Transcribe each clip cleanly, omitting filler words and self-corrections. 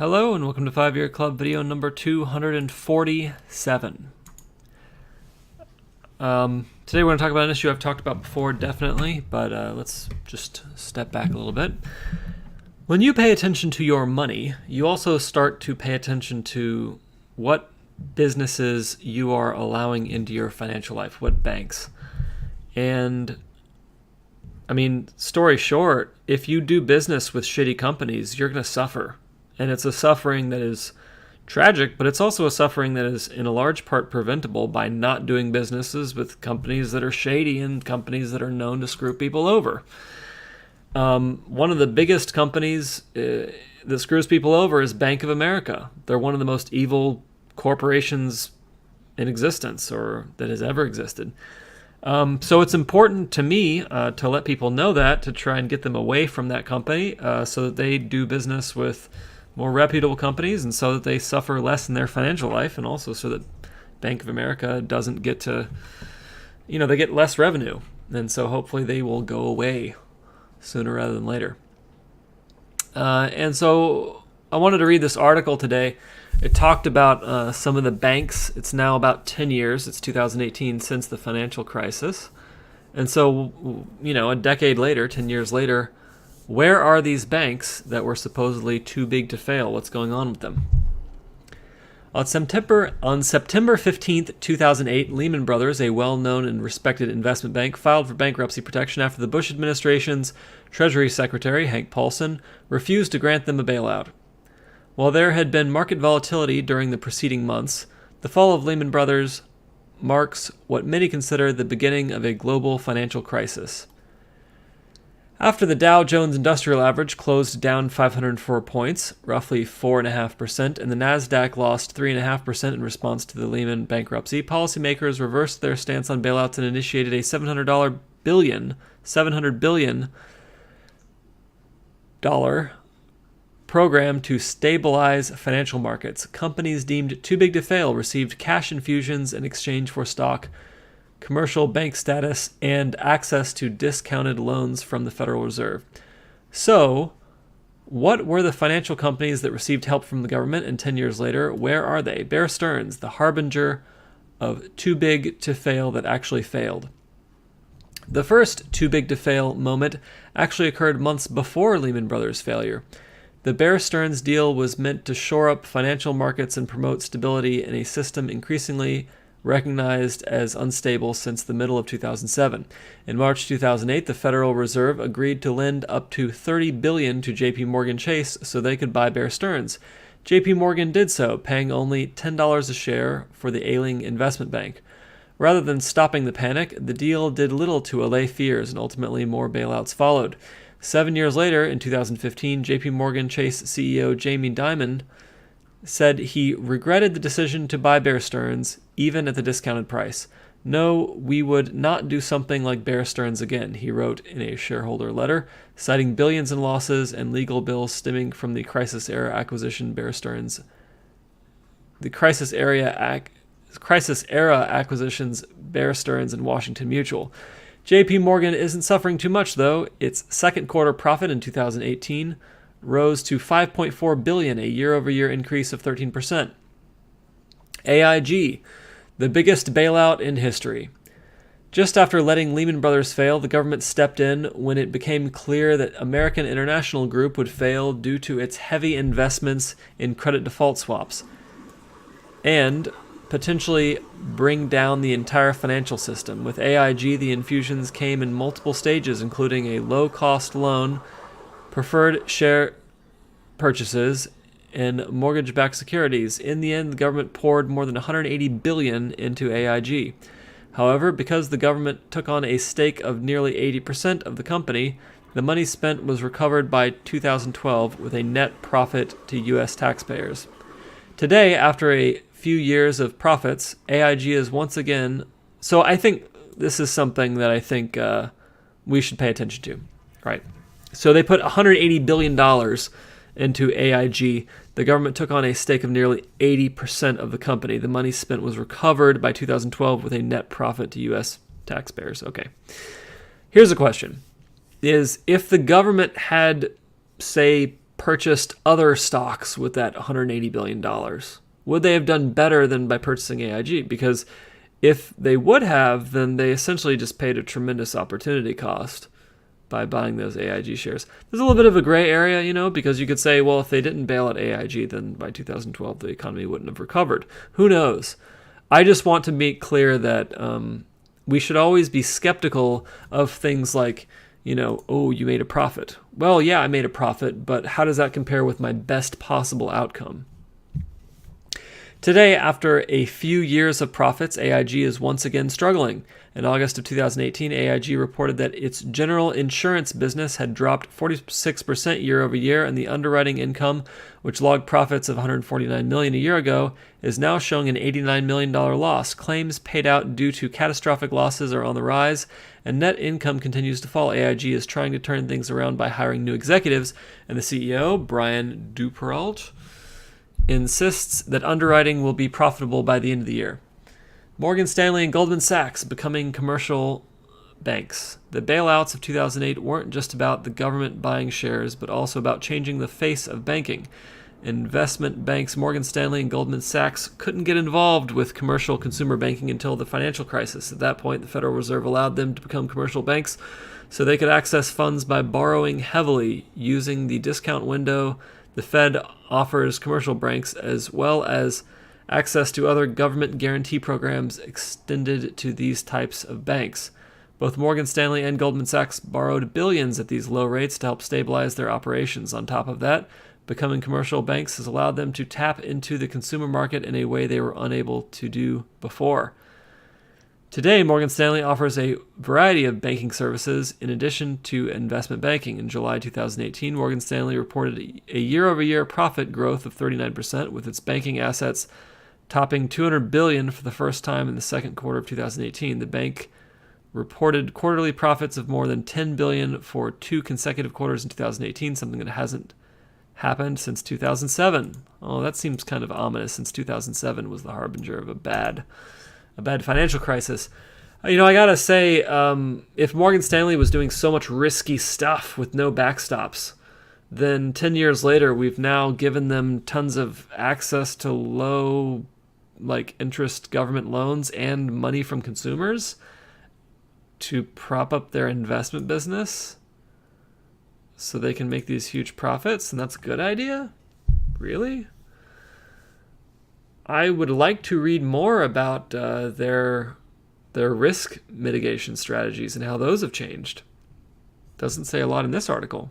Hello and welcome to 5-Year Club video number 247. Today we're going to talk about an issue I've talked about before, definitely, but let's just step back a little bit. When you pay attention to your money, you also start to pay attention to what businesses you are allowing into your financial life, what banks. And story short, if you do business with shitty companies, you're going to suffer. And it's a suffering that is tragic, but it's also a suffering that is in a large part preventable by not doing businesses with companies that are shady and companies that are known to screw people over. One of the biggest companies that screws people over is Bank of America. They're one of the most evil corporations in existence, or that has ever existed. So it's important to me to let people know that, to try and get them away from that company so that they do business with more reputable companies and so that they suffer less in their financial life, and also so that Bank of America doesn't get to, they get less revenue. And so hopefully they will go away sooner rather than later. And so I wanted to read this article today. It talked about some of the banks. It's now about 10 years, it's 2018, since the financial crisis. And so, a decade later, 10 years later, where are these banks that were supposedly too big to fail? What's going on with them? On September 15th, 2008, Lehman Brothers, a well-known and respected investment bank, filed for bankruptcy protection after the Bush administration's Treasury Secretary, Hank Paulson, refused to grant them a bailout. While there had been market volatility during the preceding months, the fall of Lehman Brothers marks what many consider the beginning of a global financial crisis. After the Dow Jones Industrial Average closed down 504 points, roughly 4.5%, and the Nasdaq lost 3.5% in response to the Lehman bankruptcy, policymakers reversed their stance on bailouts and initiated a $700 billion program to stabilize financial markets. Companies deemed too big to fail received cash infusions in exchange for stock, commercial bank status, and access to discounted loans from the Federal Reserve. So, what were the financial companies that received help from the government, and 10 years later, where are they? Bear Stearns, the harbinger of too big to fail that actually failed. The first too big to fail moment actually occurred months before Lehman Brothers' failure. The Bear Stearns deal was meant to shore up financial markets and promote stability in a system increasingly recognized as unstable since the middle of 2007. In March 2008, the Federal Reserve agreed to lend up to $30 billion to J.P. Morgan Chase so they could buy Bear Stearns. J.P. Morgan did so, paying only $10 a share for the ailing investment bank. Rather than stopping the panic, the deal did little to allay fears, and ultimately more bailouts followed. 7 years later, in 2015, J.P. Morgan Chase CEO Jamie Dimon said he regretted the decision to buy Bear Stearns, even at the discounted price. "No, we would not do something like Bear Stearns again," he wrote in a shareholder letter, citing billions in losses and legal bills stemming from the crisis-era acquisitions Bear Stearns and Washington Mutual. J.P. Morgan isn't suffering too much, though. Its second quarter profit in 2018 rose to $5.4 billion, a year-over-year increase of 13%. AIG, the biggest bailout in history. Just after letting Lehman Brothers fail, the government stepped in when it became clear that American International Group would fail due to its heavy investments in credit default swaps and potentially bring down the entire financial system. With AIG, the infusions came in multiple stages, including a low-cost loan, preferred share purchases, and mortgage-backed securities. In the end, the government poured more than $180 billion into AIG. However, because the government took on a stake of nearly 80% of the company, the money spent was recovered by 2012 with a net profit to U.S. taxpayers. Today, after a few years of profits, AIG is once again... So I think this is something that I think we should pay attention to, right? So they put $180 billion into AIG. The government took on a stake of nearly 80% of the company. The money spent was recovered by 2012 with a net profit to U.S. taxpayers. Okay. Here's a question. If the government had, say, purchased other stocks with that $180 billion? Would they have done better than by purchasing AIG? Because if they would have, then they essentially just paid a tremendous opportunity cost by buying those AIG shares. There's a little bit of a gray area, because you could say, well, if they didn't bail out AIG, then by 2012, the economy wouldn't have recovered. Who knows? I just want to make clear that we should always be skeptical of things like, oh, you made a profit. Well, yeah, I made a profit, but how does that compare with my best possible outcome? Today, after a few years of profits, AIG is once again struggling. In August of 2018, AIG reported that its general insurance business had dropped 46% year over year, and the underwriting income, which logged profits of $149 million a year ago, is now showing an $89 million loss. Claims paid out due to catastrophic losses are on the rise, and net income continues to fall. AIG is trying to turn things around by hiring new executives, and the CEO, Brian Duperrault, insists that underwriting will be profitable by the end of the year. Morgan Stanley and Goldman Sachs becoming commercial banks. The bailouts of 2008 weren't just about the government buying shares, but also about changing the face of banking. Investment banks Morgan Stanley and Goldman Sachs couldn't get involved with commercial consumer banking until the financial crisis. At that point, the Federal Reserve allowed them to become commercial banks so they could access funds by borrowing heavily using the discount window the Fed offers commercial banks, as well as access to other government guarantee programs extended to these types of banks. Both Morgan Stanley and Goldman Sachs borrowed billions at these low rates to help stabilize their operations. On top of that, becoming commercial banks has allowed them to tap into the consumer market in a way they were unable to do before. Today, Morgan Stanley offers a variety of banking services in addition to investment banking. In July 2018, Morgan Stanley reported a year-over-year profit growth of 39%, with its banking assets topping $200 billion for the first time in the second quarter of 2018. The bank reported quarterly profits of more than $10 billion for 2 consecutive quarters in 2018, something that hasn't happened since 2007. Oh, that seems kind of ominous, since 2007 was the harbinger of a bad financial crisis. I gotta say, if Morgan Stanley was doing so much risky stuff with no backstops, then 10 years later, we've now given them tons of access to low, interest government loans and money from consumers to prop up their investment business so they can make these huge profits, and that's a good idea? Really? I would like to read more about their risk mitigation strategies and how those have changed. Doesn't say a lot in this article.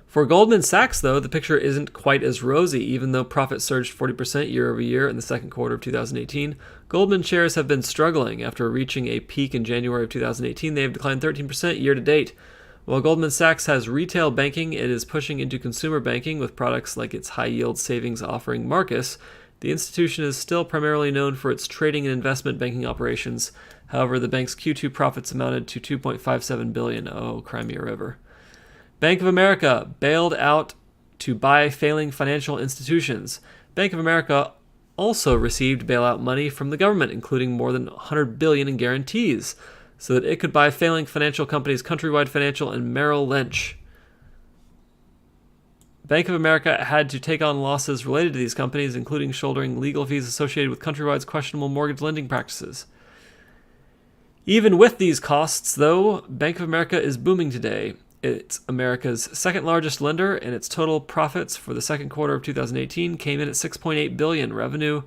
For Goldman Sachs, though, the picture isn't quite as rosy. Even though profits surged 40% year over year in the second quarter of 2018, Goldman shares have been struggling. After reaching a peak in January of 2018, they have declined 13% year to date. While Goldman Sachs has retail banking, it is pushing into consumer banking with products like its high-yield savings offering Marcus. The institution is still primarily known for its trading and investment banking operations. However, the bank's Q2 profits amounted to $2.57 billion. Oh, Crimea River. Bank of America bailed out to buy failing financial institutions. Bank of America also received bailout money from the government, including more than $100 billion in guarantees, so that it could buy failing financial companies Countrywide Financial and Merrill Lynch. Bank of America had to take on losses related to these companies, including shouldering legal fees associated with Countrywide's questionable mortgage lending practices. Even with these costs, though, Bank of America is booming today. It's America's second largest lender, and its total profits for the second quarter of 2018 came in at $6.8 billion. Revenue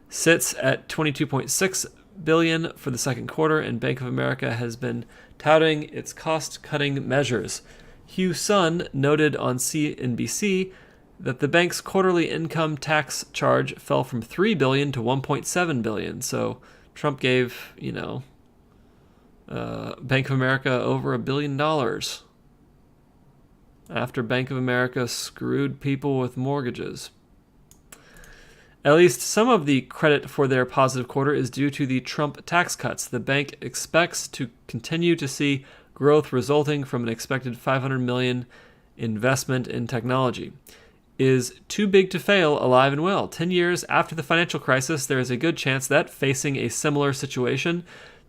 sits at $22.6 billion for the second quarter, and Bank of America has been touting its cost-cutting measures. Hugh Sun noted on CNBC that the bank's quarterly income tax charge fell from $3 billion to $1.7 billion. So Trump gave, Bank of America over $1 billion after Bank of America screwed people with mortgages. At least some of the credit for their positive quarter is due to the Trump tax cuts. The bank expects to continue to see growth resulting from an expected $500 million investment in technology. Is too big to fail alive and well? 10 years after the financial crisis, there is a good chance that, facing a similar situation,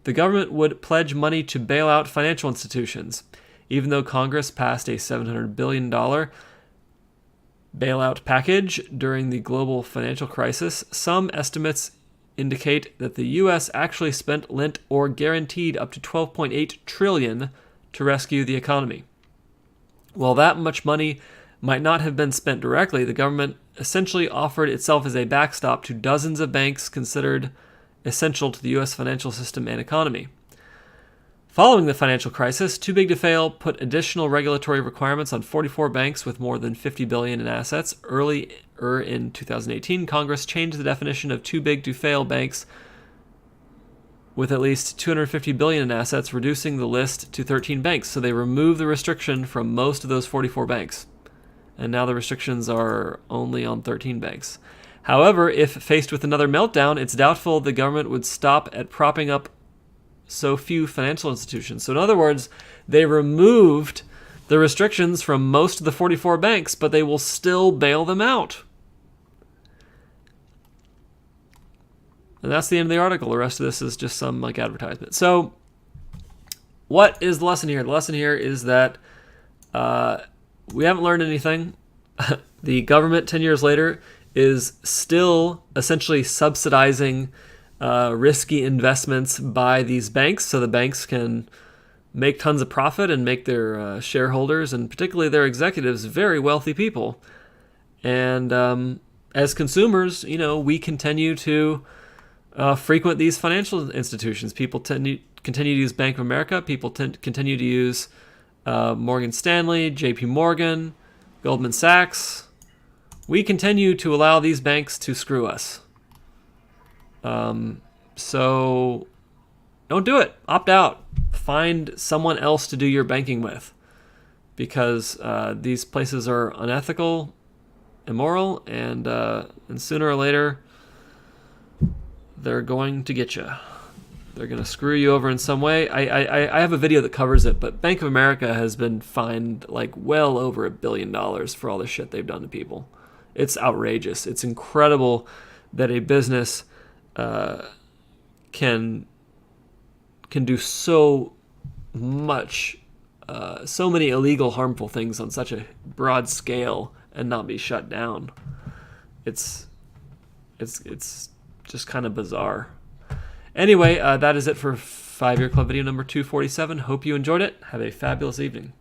the government would pledge money to bail out financial institutions. Even though Congress passed a $700 billion bailout package during the global financial crisis, some estimates indicate that the U.S. actually spent, lent, or guaranteed up to $12.8 trillion to rescue the economy. While that much money might not have been spent directly, the government essentially offered itself as a backstop to dozens of banks considered essential to the U.S. financial system and economy. Following the financial crisis, Too Big to Fail put additional regulatory requirements on 44 banks with more than $50 billion in assets. Earlier in 2018, Congress changed the definition of too big to fail banks with at least $250 billion in assets, reducing the list to 13 banks. So they removed the restriction from most of those 44 banks. And now the restrictions are only on 13 banks. However, if faced with another meltdown, it's doubtful the government would stop at propping up so few financial institutions. So in other words, they removed the restrictions from most of the 44 banks, but they will still bail them out. And that's the end of the article. The rest of this is just some advertisement. So what is the lesson here? The lesson here is that we haven't learned anything. The government 10 years later is still essentially subsidizing risky investments by these banks, so the banks can make tons of profit and make their shareholders, and particularly their executives, very wealthy people. And as consumers, we continue to frequent these financial institutions. People continue to use Bank of America. People continue to use Morgan Stanley, J.P. Morgan, Goldman Sachs. We continue to allow these banks to screw us. So don't do it. Opt out. Find someone else to do your banking with, because these places are unethical, immoral, and sooner or later they're going to get you. They're going to screw you over in some way. I have a video that covers it, but Bank of America has been fined well over $1 billion for all the shit they've done to people. It's outrageous. It's incredible that a business can do so much, so many illegal, harmful things on such a broad scale and not be shut down. It's just kind of bizarre. Anyway, that is it for 5 Year Club video number 247. Hope you enjoyed it. Have a fabulous evening.